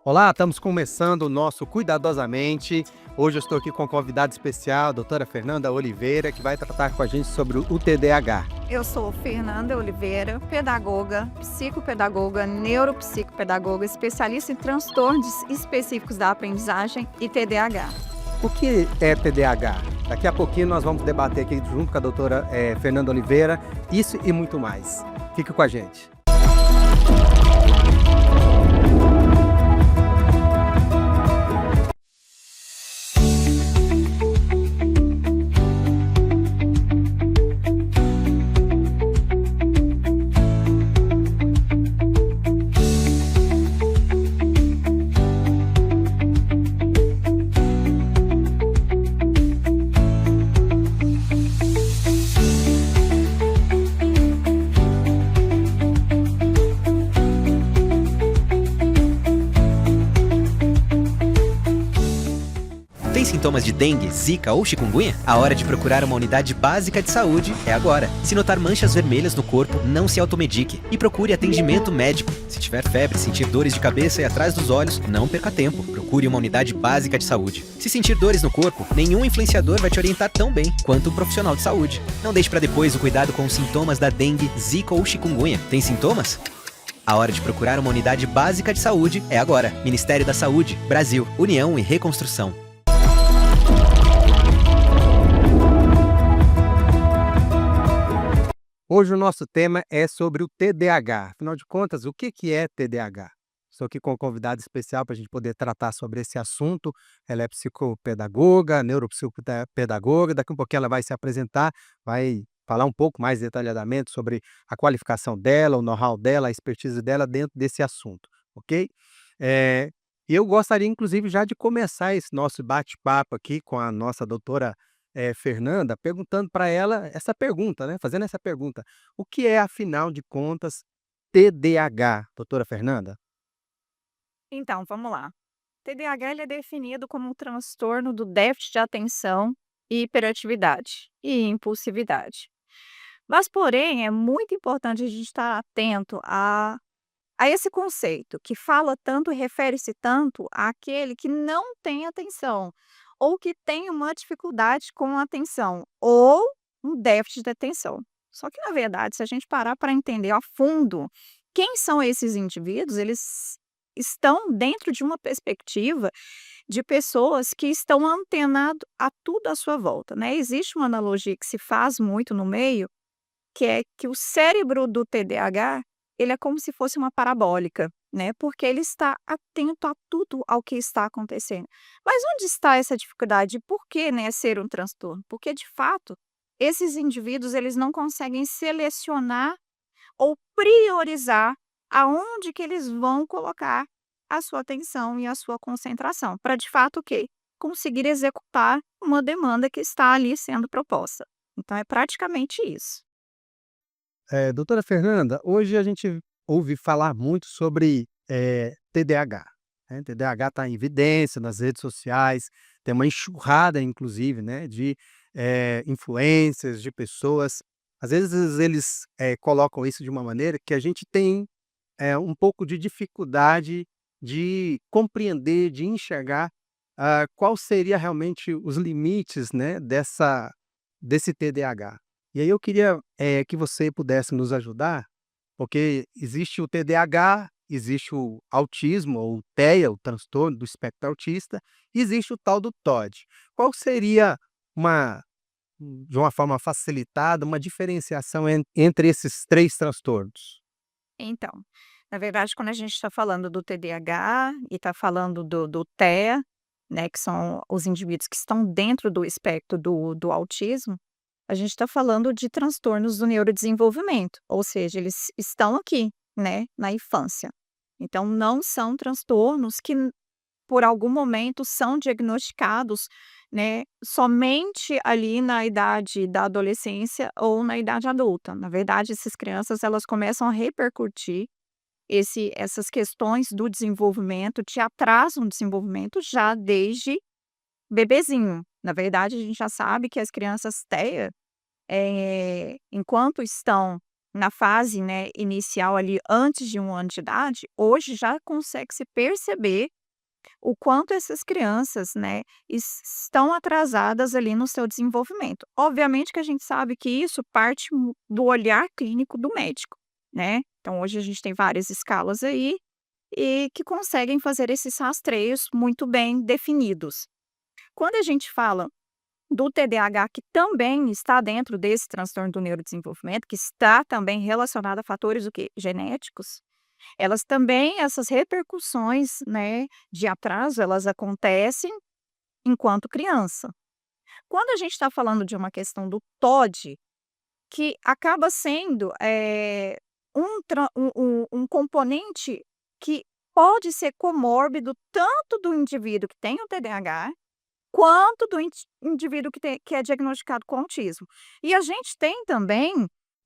Olá, estamos começando o nosso Cuidadosamente. Hoje eu estou aqui com uma convidada especial, a doutora Fernanda Oliveira, que vai tratar com a gente sobre o TDAH. Eu sou Fernanda Oliveira, pedagoga, psicopedagoga, neuropsicopedagoga, especialista em transtornos específicos da aprendizagem e TDAH. O que é TDAH? Daqui a pouquinho nós vamos debater aqui junto com a doutora Fernanda Oliveira, isso e muito mais. Fique com a gente. Tem sintomas de dengue, zika ou chikungunya? A hora de procurar uma unidade básica de saúde é agora. Se notar manchas vermelhas no corpo, não se automedique e procure atendimento médico. Se tiver febre, sentir dores de cabeça e atrás dos olhos, não perca tempo. Procure uma unidade básica de saúde. Se sentir dores no corpo, nenhum influenciador vai te orientar tão bem quanto um profissional de saúde. Não deixe para depois o cuidado com os sintomas da dengue, zika ou chikungunya. Tem sintomas? A hora de procurar uma unidade básica de saúde é agora. Ministério da Saúde, Brasil, União e Reconstrução. Hoje o nosso tema é sobre o TDAH. Afinal de contas, o que é TDAH? Estou aqui com uma convidada especial para a gente poder tratar sobre esse assunto. Ela é psicopedagoga, neuropsicopedagoga. Daqui a um pouquinho ela vai se apresentar, vai falar um pouco mais detalhadamente sobre a qualificação dela, o know-how dela, a expertise dela dentro desse assunto, ok? Eh, eu gostaria, inclusive, já de começar esse nosso bate-papo aqui com a nossa doutora Fernanda, perguntando para ela essa pergunta, né? Fazendo essa pergunta: o que é, afinal de contas, TDAH, doutora Fernanda? Então, vamos lá. TDAH ele é definido como um transtorno do déficit de atenção, hiperatividade e impulsividade. Mas, porém, é muito importante a gente estar atento a esse conceito, que fala tanto e refere-se tanto àquele que não tem atenção, ou que tem uma dificuldade com a atenção, ou um déficit de atenção. Só que, na verdade, se a gente parar para entender a fundo quem são esses indivíduos, eles estão dentro de uma perspectiva de pessoas que estão antenado a tudo à sua volta, né. Existe uma analogia que se faz muito no meio, que é que o cérebro do TDAH, ele é como se fosse uma parabólica, né, porque ele está atento a tudo ao que está acontecendo. Mas onde está essa dificuldade? Por que, né, ser um transtorno? Porque de fato, esses indivíduos eles não conseguem selecionar ou priorizar aonde que eles vão colocar a sua atenção e a sua concentração, para de fato o quê? Conseguir executar uma demanda que está ali sendo proposta. Então é praticamente isso. Doutora Fernanda, hoje a gente ouve falar muito sobre TDAH, né? TDAH está em evidência nas redes sociais, tem uma enxurrada, inclusive, né, de influências, de pessoas. Às vezes eles colocam isso de uma maneira que a gente tem um pouco de dificuldade de compreender, de enxergar, qual seria realmente os limites, né, desse TDAH. E aí eu queria, que você pudesse nos ajudar, porque existe o TDAH, existe o autismo ou o TEA, o transtorno do espectro autista, e existe o tal do TOD. Qual seria uma de uma forma facilitada, uma diferenciação entre esses 3 transtornos? Então, na verdade, quando a gente está falando do TDAH e está falando do TEA, né, que são os indivíduos que estão dentro do espectro do autismo, a gente está falando de transtornos do neurodesenvolvimento, ou seja, eles estão aqui, né, na infância. Então, não são transtornos que, por algum momento, são diagnosticados, né, somente ali na idade da adolescência ou na idade adulta. Na verdade, essas crianças elas começam a repercutir essas questões do desenvolvimento, te atrasam o desenvolvimento já desde bebezinho. Na verdade, a gente já sabe que as crianças TEA, enquanto estão na fase, né, inicial ali antes de 1 ano de idade, hoje já consegue se perceber o quanto essas crianças, né, estão atrasadas ali no seu desenvolvimento. Obviamente que a gente sabe que isso parte do olhar clínico do médico, né. Então hoje a gente tem várias escalas aí, e que conseguem fazer esses rastreios muito bem definidos. Quando a gente fala do TDAH, que também está dentro desse transtorno do neurodesenvolvimento, que está também relacionado a fatores o quê? Genéticos, elas também essas repercussões, né, de atraso, elas acontecem enquanto criança. Quando a gente está falando de uma questão do TOD, que acaba sendo, um componente que pode ser comórbido tanto do indivíduo que tem o TDAH, quanto do indivíduo que é diagnosticado com autismo. E a gente tem também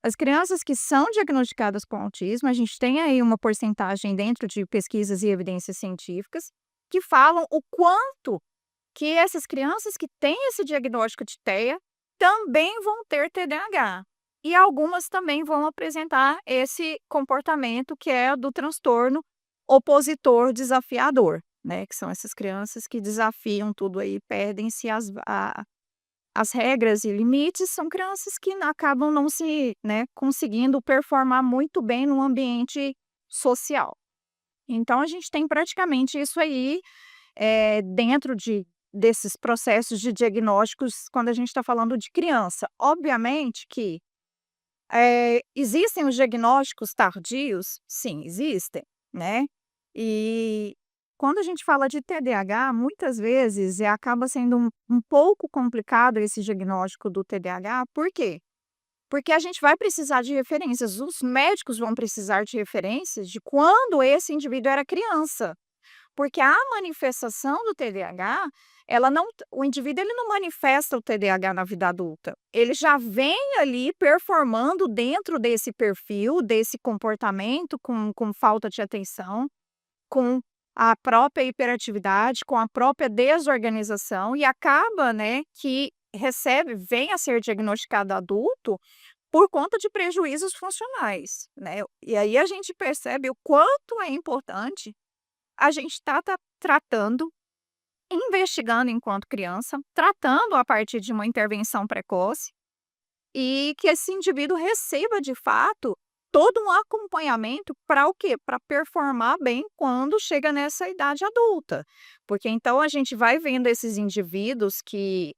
as crianças que são diagnosticadas com autismo, a gente tem aí uma porcentagem dentro de pesquisas e evidências científicas, que falam o quanto que essas crianças que têm esse diagnóstico de TEA também vão ter TDAH. E algumas também vão apresentar esse comportamento que é do transtorno opositor desafiador, né, que são essas crianças que desafiam tudo aí, perdem-se as regras e limites, são crianças que acabam não se, né, conseguindo performar muito bem no ambiente social. Então a gente tem praticamente isso aí, dentro desses processos de diagnósticos quando a gente está falando de criança. Obviamente que, existem os diagnósticos tardios? Sim, existem, né. E quando a gente fala de TDAH, muitas vezes, acaba sendo um pouco complicado esse diagnóstico do TDAH, por quê? Porque a gente vai precisar de referências, os médicos vão precisar de referências de quando esse indivíduo era criança. Porque a manifestação do TDAH, ela não o indivíduo ele não manifesta o TDAH na vida adulta. Ele já vem ali performando dentro desse perfil, desse comportamento com falta de atenção, com a própria hiperatividade, com a própria desorganização e acaba, né, que vem a ser diagnosticado adulto por conta de prejuízos funcionais, né. E aí a gente percebe o quanto é importante a gente estar tratando, investigando enquanto criança, tratando a partir de uma intervenção precoce, e que esse indivíduo receba de fato todo um acompanhamento para o quê? Para performar bem quando chega nessa idade adulta. Porque então a gente vai vendo esses indivíduos que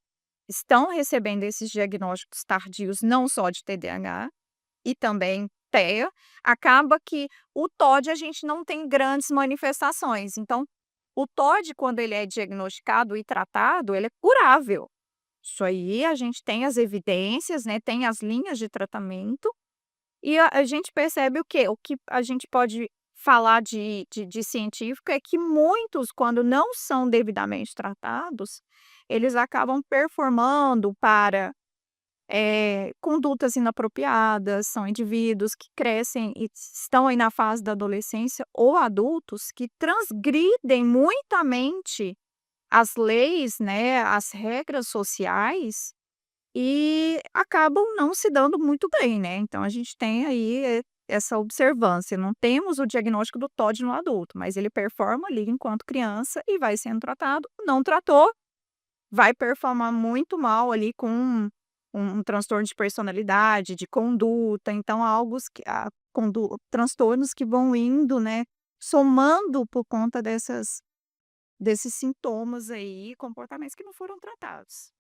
estão recebendo esses diagnósticos tardios, não só de TDAH, e também TEA, acaba que o TOD a gente não tem grandes manifestações. Então, o TOD, quando ele é diagnosticado e tratado, ele é curável. Isso aí a gente tem as evidências, né, tem as linhas de tratamento, e a gente percebe o quê? O que a gente pode falar de científico é que muitos, quando não são devidamente tratados, eles acabam performando para condutas inapropriadas, são indivíduos que crescem e estão aí na fase da adolescência ou adultos que transgridem muitamente as leis, né, as regras sociais e acabam não se dando muito bem, né. Então a gente tem aí, essa observância, não temos o diagnóstico do TOD no adulto, mas ele performa ali enquanto criança e vai sendo tratado. Não tratou, vai performar muito mal ali com um transtorno de personalidade, de conduta, então transtornos que vão indo, né, somando por conta desses sintomas aí, comportamentos que não foram tratados.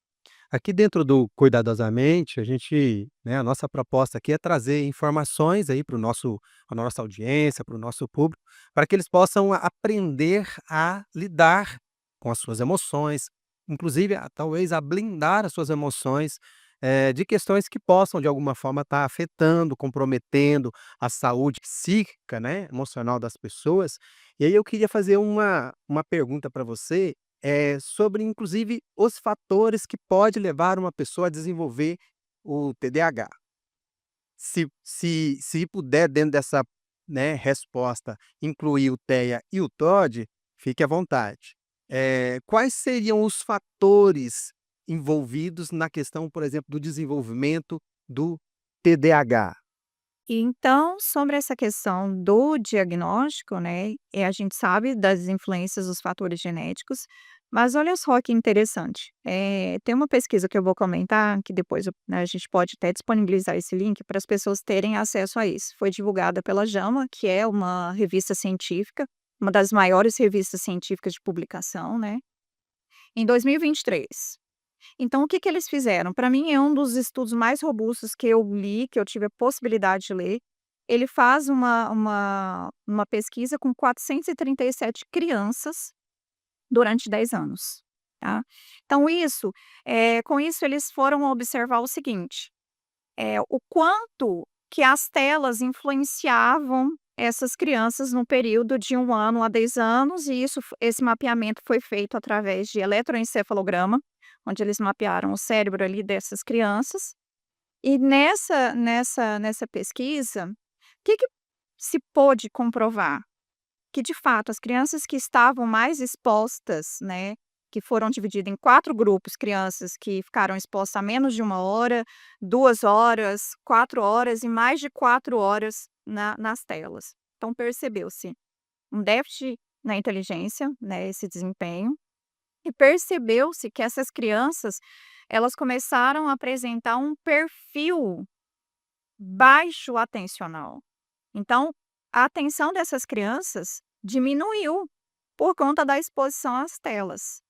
Aqui dentro do Cuidadosamente, a gente, né, a nossa proposta aqui é trazer informações aí para o nosso a nossa audiência, para o nosso público, para que eles possam aprender a lidar com as suas emoções, inclusive talvez a blindar as suas emoções, de questões que possam de alguma forma estar afetando, comprometendo a saúde psíquica, né, emocional das pessoas. E aí eu queria fazer uma pergunta para você, sobre inclusive os fatores que pode levar uma pessoa a desenvolver o TDAH. Se puder dentro dessa, né, resposta incluir o TEA e o TOD, fique à vontade. Quais seriam os fatores envolvidos na questão, por exemplo, do desenvolvimento do TDAH? E então, sobre essa questão do diagnóstico, né, a gente sabe das influências dos fatores genéticos, mas olha só que interessante, tem uma pesquisa que eu vou comentar, que depois né, a gente pode até disponibilizar esse link para as pessoas terem acesso a isso. Foi divulgada pela JAMA, que é uma revista científica, uma das maiores revistas científicas de publicação, né, em 2023. Então, o que que eles fizeram? Para mim, é um dos estudos mais robustos que eu li, que eu tive a possibilidade de ler. Ele faz uma pesquisa com 437 crianças durante 10 anos, tá. Então com isso eles foram observar o seguinte, o quanto que as telas influenciavam essas crianças no período de 1 ano a 10 anos, e esse mapeamento foi feito através de eletroencefalograma, onde eles mapearam o cérebro ali dessas crianças. E nessa pesquisa, o que que se pôde comprovar? Que de fato as crianças que estavam mais expostas, né, que foram divididas em 4 grupos, crianças que ficaram expostas a menos de 1 hora, 2 horas, 4 horas e mais de 4 horas nas telas. Então percebeu-se um déficit na inteligência, né, esse desempenho, e percebeu-se que essas crianças, elas começaram a apresentar um perfil baixo atencional. Então, a atenção dessas crianças diminuiu por conta da exposição às telas.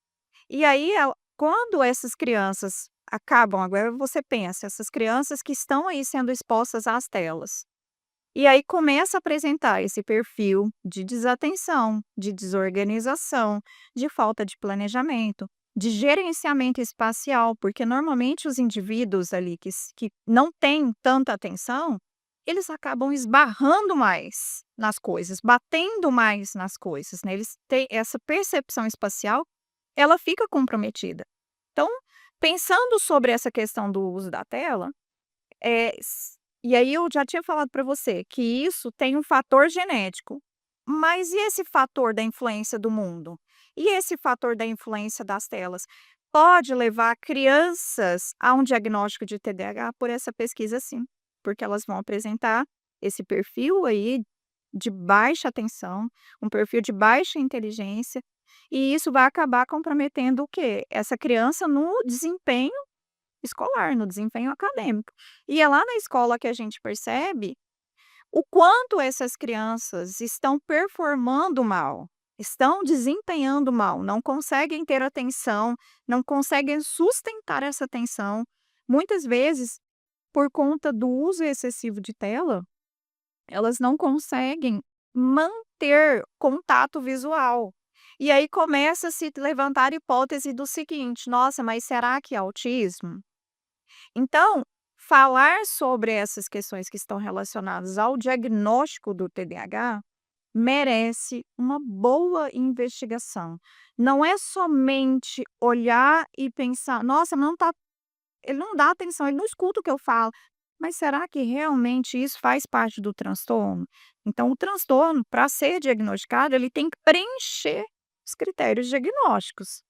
E aí, quando essas crianças acabam, agora você pensa, essas crianças que estão aí sendo expostas às telas, e aí começa a apresentar esse perfil de desatenção, de desorganização, de falta de planejamento, de gerenciamento espacial, porque normalmente os indivíduos ali que não têm tanta atenção, eles acabam esbarrando mais nas coisas, batendo mais nas coisas, né, eles têm essa percepção espacial, ela fica comprometida. Então, pensando sobre essa questão do uso da tela, e aí eu já tinha falado para você que isso tem um fator genético, mas e esse fator da influência do mundo? E esse fator da influência das telas? Pode levar crianças a um diagnóstico de TDAH por essa pesquisa sim, porque elas vão apresentar esse perfil aí de baixa atenção, um perfil de baixa inteligência, e isso vai acabar comprometendo o quê? Essa criança no desempenho escolar, no desempenho acadêmico. E é lá na escola que a gente percebe o quanto essas crianças estão performando mal, estão desempenhando mal, não conseguem ter atenção, não conseguem sustentar essa atenção. Muitas vezes, por conta do uso excessivo de tela, elas não conseguem manter contato visual. E aí começa a se levantar a hipótese do seguinte: nossa, mas será que é autismo? Então, falar sobre essas questões que estão relacionadas ao diagnóstico do TDAH merece uma boa investigação. Não é somente olhar e pensar: "Nossa, ele não dá atenção, ele não escuta o que eu falo". Mas será que realmente isso faz parte do transtorno? Então o transtorno, para ser diagnosticado, ele tem que preencher os critérios diagnósticos,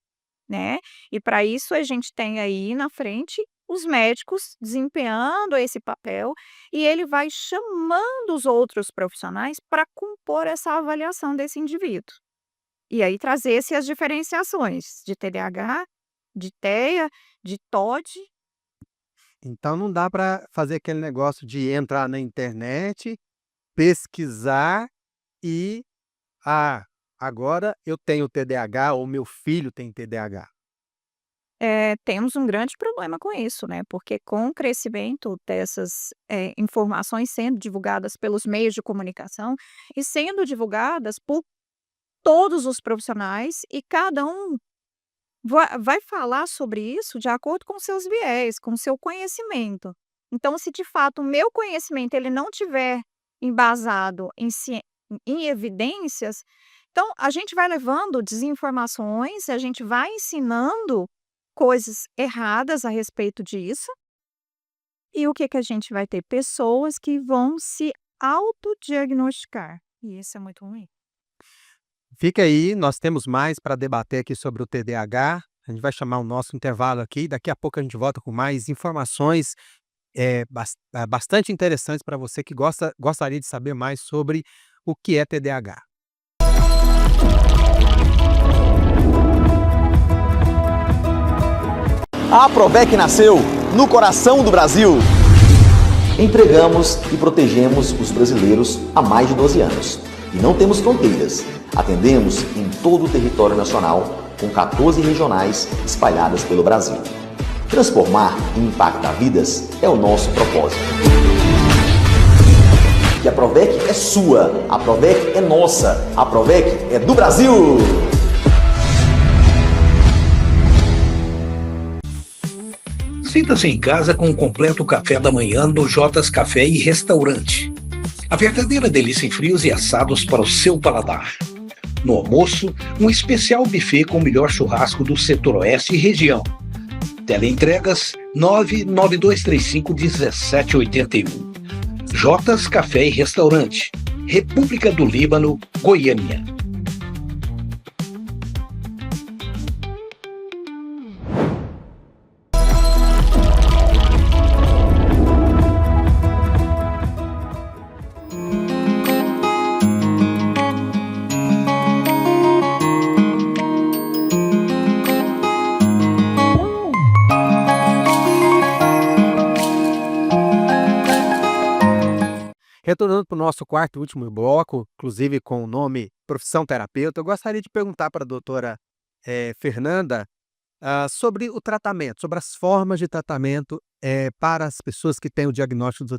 né. E para isso a gente tem aí na frente os médicos desempenhando esse papel, e ele vai chamando os outros profissionais para compor essa avaliação desse indivíduo. E aí trazer-se as diferenciações de TDAH, de TEA, de TOD. Então não dá para fazer aquele negócio de entrar na internet, pesquisar e: "Ah, agora eu tenho TDAH ou meu filho tem TDAH". Temos um grande problema com isso, né, porque com o crescimento dessas, informações sendo divulgadas pelos meios de comunicação e sendo divulgadas por todos os profissionais, e cada um vai falar sobre isso de acordo com seus viés, com seu conhecimento. Então, se de fato o meu conhecimento ele não tiver embasado em evidências, então a gente vai levando desinformações, a gente vai ensinando coisas erradas a respeito disso, e o que que a gente vai ter? Pessoas que vão se autodiagnosticar, e isso é muito ruim. Fica aí, nós temos mais para debater aqui sobre o TDAH. A gente vai chamar o nosso intervalo aqui, daqui a pouco a gente volta com mais informações bastante interessantes para você que gostaria de saber mais sobre o que é TDAH. A Provec nasceu no coração do Brasil. Entregamos e protegemos os brasileiros há mais de 12 anos. E não temos fronteiras. Atendemos em todo o território nacional, com 14 regionais espalhadas pelo Brasil. Transformar e impactar vidas é o nosso propósito. E a Provec é sua, a Provec é nossa, a Provec é do Brasil! Sinta-se em casa com um completo café da manhã no Jotas Café e Restaurante. A verdadeira delícia em frios e assados para o seu paladar. No almoço, um especial buffet com o melhor churrasco do setor oeste e região. Teleentregas 992351781. Jotas Café e Restaurante, República do Líbano, Goiânia. Retornando para o nosso quarto e último bloco, inclusive com o nome Profissão Terapeuta, eu gostaria de perguntar para a doutora Fernanda sobre o tratamento, sobre as formas de tratamento para as pessoas que têm o diagnóstico do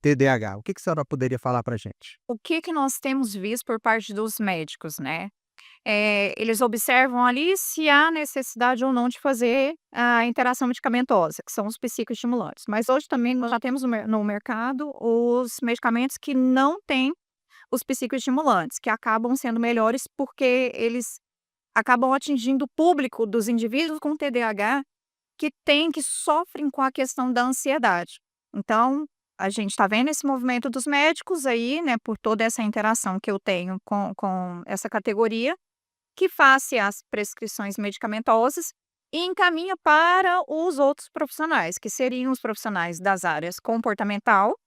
TDAH. O que a senhora poderia falar para a gente? O que que nós temos visto por parte dos médicos, né? Eles observam ali se há necessidade ou não de fazer a interação medicamentosa, que são os psicoestimulantes. Mas hoje também nós já temos no mercado os medicamentos que não têm os psicoestimulantes, que acabam sendo melhores porque eles acabam atingindo o público dos indivíduos com TDAH que sofrem com a questão da ansiedade. Então, a gente está vendo esse movimento dos médicos aí, né, por toda essa interação que eu tenho com essa categoria, que faz as prescrições medicamentosas e encaminha para os outros profissionais, que seriam os profissionais das áreas comportamental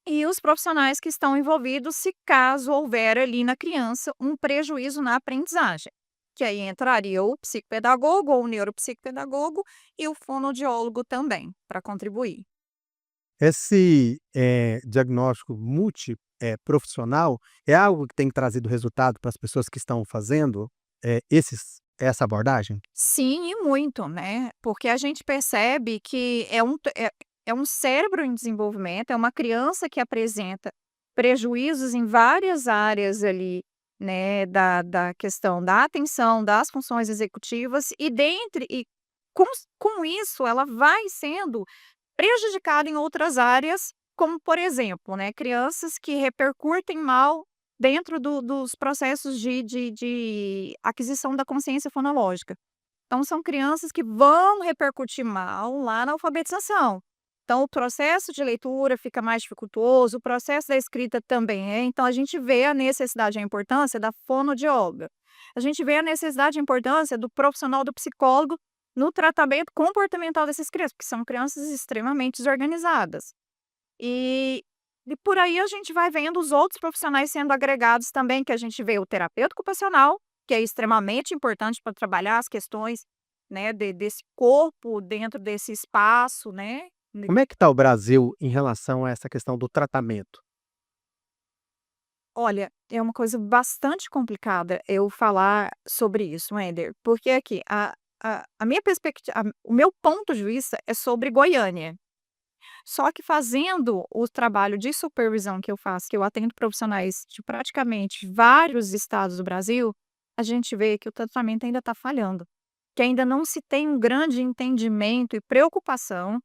e os profissionais que estão envolvidos se caso houver ali na criança um prejuízo na aprendizagem. Que aí entraria o psicopedagogo ou o neuropsicopedagogo e o fonoaudiólogo também, para contribuir. Esse diagnóstico multiprofissional é algo que tem trazido resultado para as pessoas que estão fazendo essa abordagem? Sim, e muito, né? Porque a gente percebe que é um cérebro em desenvolvimento, é uma criança que apresenta prejuízos em várias áreas ali, né, da questão da atenção, das funções executivas, e com, com isso ela vai sendo prejudicada em outras áreas, como por exemplo, né, crianças que repercutem mal dentro dos processos de aquisição da consciência fonológica. Então, são crianças que vão repercutir mal lá na alfabetização. Então, o processo de leitura fica mais dificultoso, o processo da escrita também é. Então, a gente vê a necessidade e a importância da fonoaudióloga. A gente vê a necessidade e a importância do profissional do psicólogo no tratamento comportamental dessas crianças, porque são crianças extremamente desorganizadas. E, e por aí a gente vai vendo os outros profissionais sendo agregados também, que a gente vê o terapeuta ocupacional, que é extremamente importante para trabalhar as questões, né, desse corpo dentro desse espaço, né? Como é que está o Brasil em relação a essa questão do tratamento? Olha, é uma coisa bastante complicada eu falar sobre isso, Wender, porque aqui a minha perspectiva, o meu ponto de vista é sobre Goiânia. Só que fazendo o trabalho de supervisão que eu faço, que eu atendo profissionais de praticamente vários estados do Brasil, a gente vê que o tratamento ainda está falhando, que ainda não se tem um grande entendimento e preocupação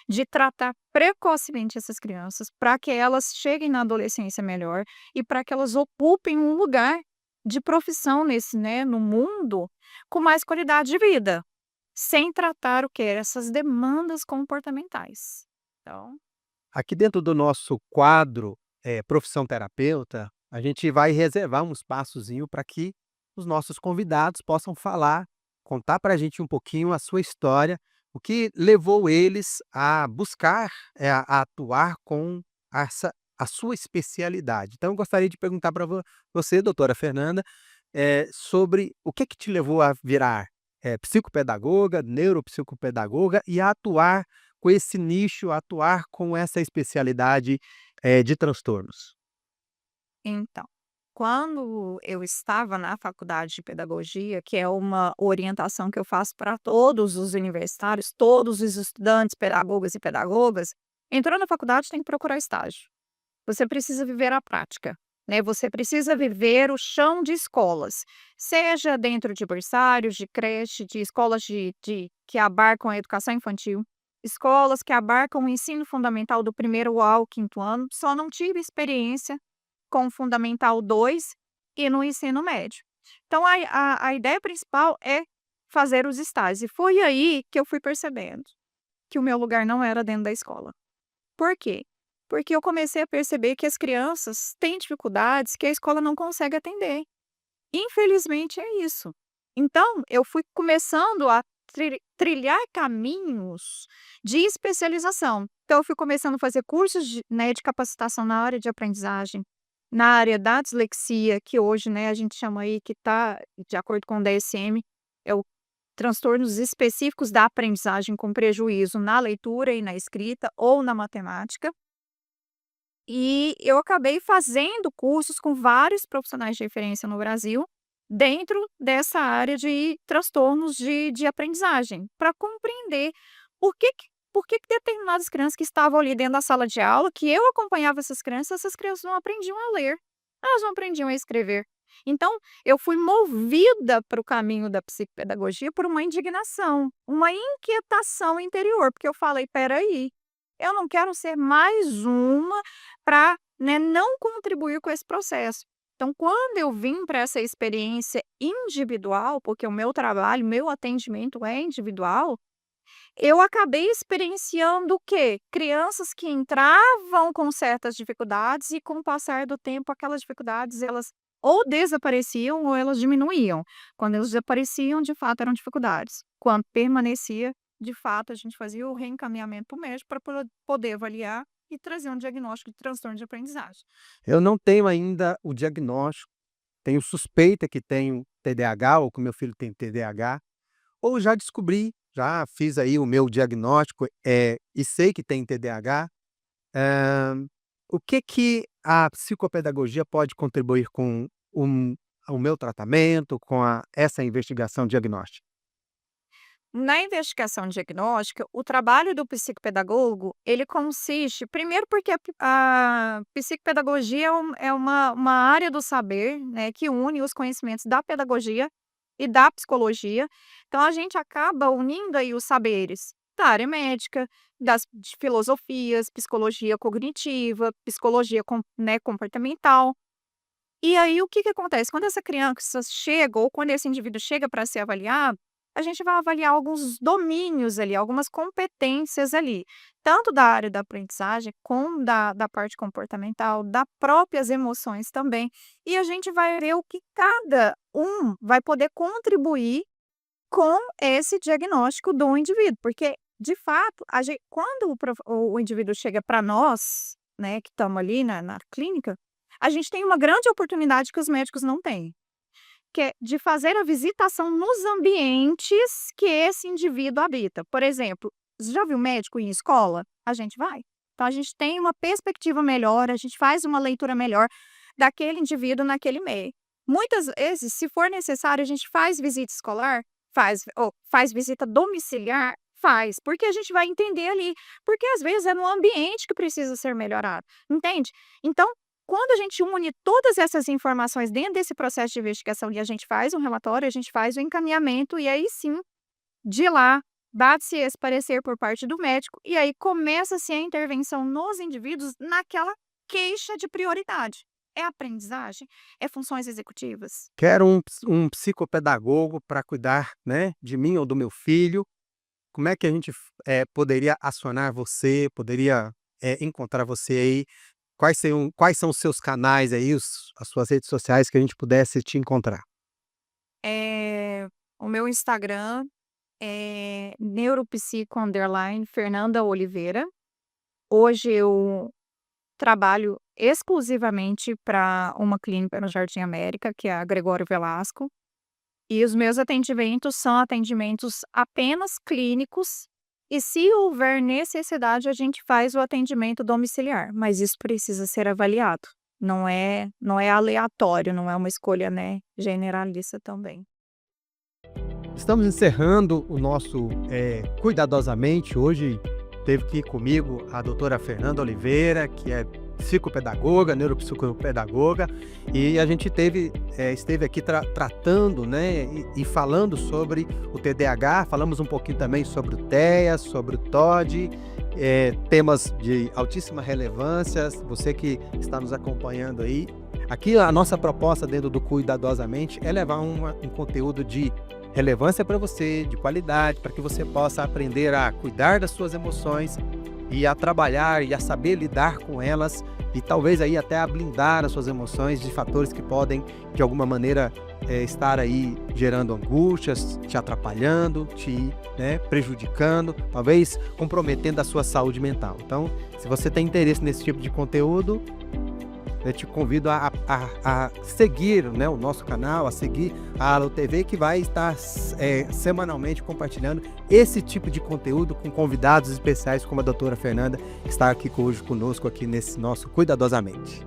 de tratar precocemente essas crianças para que elas cheguem na adolescência melhor e para que elas ocupem um lugar de profissão nesse, né, no mundo com mais qualidade de vida, sem tratar o que essas demandas comportamentais. Então, Aqui dentro do nosso quadro, Profissão Terapeuta, a gente vai reservar um espaçozinho para que os nossos convidados possam falar, contar para a gente um pouquinho a sua história, O que levou eles a buscar, a atuar com essa a sua especialidade. Então eu gostaria de perguntar para você, doutora Fernanda, sobre o que te levou a virar, psicopedagoga, neuropsicopedagoga e a atuar com esse nicho, a atuar com essa especialidade, de transtornos? Então, quando eu estava na faculdade de pedagogia, que é uma orientação que eu faço para todos os universitários, todos os estudantes, pedagogas e pedagogas, entrou na faculdade tem que procurar estágio. Você precisa viver a prática, né? Você precisa viver o chão de escolas, seja dentro de berçários, de creche, de escolas que abarcam a educação infantil, escolas que abarcam o ensino fundamental do primeiro ao quinto ano. Só não tive experiência com o Fundamental 2 e no ensino médio. Então a ideia principal é fazer os estágios, e foi aí que eu fui percebendo que o meu lugar não era dentro da escola. Por quê? Porque eu comecei a perceber que as crianças têm dificuldades que a escola não consegue atender. Infelizmente é isso. Então eu fui começando a trilhar caminhos de especialização. Então eu fui começando a fazer cursos de capacitação na área de aprendizagem, na área da dislexia, que hoje, né, a gente chama aí que está de acordo com o DSM, é o transtornos específicos da aprendizagem com prejuízo na leitura e na escrita ou na matemática. E eu acabei fazendo cursos com vários profissionais de referência no Brasil, dentro dessa área de transtornos de aprendizagem, para compreender por que determinadas crianças que estavam ali dentro da sala de aula, que eu acompanhava essas crianças não aprendiam a ler, elas não aprendiam a escrever. Então, eu fui movida para o caminho da psicopedagogia por uma indignação, uma inquietação interior, porque eu falei: "Espera aí, eu não quero ser mais uma para, né, não contribuir com esse processo". Então, quando eu vim para essa experiência individual, porque o meu trabalho, meu atendimento é individual, eu acabei experienciando o quê? Crianças que entravam com certas dificuldades e, com o passar do tempo, aquelas dificuldades elas ou desapareciam ou elas diminuíam. Quando elas desapareciam, de fato, eram dificuldades. Quando permanecia, de fato, a gente fazia o reencaminhamento para o médico para poder avaliar e trazer um diagnóstico de transtorno de aprendizagem. Eu não tenho ainda o diagnóstico, tenho suspeita que tenho TDAH ou que meu filho tem TDAH, ou já descobri, já fiz aí o meu diagnóstico, e sei que tem TDAH. Hã, o que a psicopedagogia pode contribuir com o meu tratamento, com essa investigação diagnóstica? Na investigação diagnóstica, o trabalho do psicopedagogo, ele consiste primeiro porque a psicopedagogia é uma área do saber, né, que une os conhecimentos da pedagogia e da psicologia. Então a gente acaba unindo aí os saberes da área médica, de filosofias, psicologia cognitiva, psicologia né, comportamental. E aí o que que acontece? Quando essa criança chega ou quando esse indivíduo chega para ser avaliado, a gente vai avaliar alguns domínios ali, algumas competências ali, tanto da área da aprendizagem como da parte comportamental, das próprias emoções também. E a gente vai ver o que cada um vai poder contribuir com esse diagnóstico do indivíduo, porque de fato, quando o indivíduo chega para nós, né, que estamos ali na clínica, a gente tem uma grande oportunidade que os médicos não têm, que é de fazer a visitação nos ambientes que esse indivíduo habita. Por exemplo, você já viu médico em escola? A gente vai. Então a gente tem uma perspectiva melhor, a gente faz uma leitura melhor daquele indivíduo naquele meio. Muitas vezes, se for necessário, a gente faz visita escolar, faz visita domiciliar, faz, porque a gente vai entender ali, porque às vezes é no ambiente que precisa ser melhorado, entende? Então, quando a gente une todas essas informações dentro desse processo de investigação e a gente faz um relatório, a gente faz o encaminhamento e aí sim, de lá, dá-se esse parecer por parte do médico e aí começa-se a intervenção nos indivíduos naquela queixa de prioridade. É aprendizagem? É funções executivas? Quero um psicopedagogo para cuidar, né, de mim ou do meu filho. Como é que a gente poderia acionar você, poderia, encontrar você aí? Quais são os seus canais aí, as suas redes sociais que a gente pudesse te encontrar? O meu Instagram é neuropsico_Fernanda Oliveira. Hoje eu trabalho exclusivamente para uma clínica no Jardim América, que é a Gregório Velasco, e os meus atendimentos são atendimentos apenas clínicos, e se houver necessidade, a gente faz o atendimento domiciliar, mas isso precisa ser avaliado. Não é aleatório, não é uma escolha, né, generalista também. Estamos encerrando o nosso Cuidadosamente. Hoje teve aqui comigo a doutora Fernanda Oliveira, que é psicopedagoga, neuropsicopedagoga, e a gente esteve aqui tratando, né, e falando sobre o TDAH. Falamos um pouquinho também sobre o TEA, sobre o TOD, temas de altíssima relevância. Você que está nos acompanhando aí, aqui a nossa proposta dentro do Cuidadosamente é levar um conteúdo de relevância para você, de qualidade, para que você possa aprender a cuidar das suas emoções e a trabalhar e a saber lidar com elas, e talvez aí até a blindar as suas emoções de fatores que podem, de alguma maneira, estar aí gerando angústias, te atrapalhando, né, prejudicando, talvez comprometendo a sua saúde mental. Então, se você tem interesse nesse tipo de conteúdo, eu te convido a seguir, né, o nosso canal, a seguir a Allo TV, que vai estar semanalmente compartilhando esse tipo de conteúdo com convidados especiais como a doutora Fernanda, que está aqui hoje conosco aqui nesse nosso Cuidadosamente.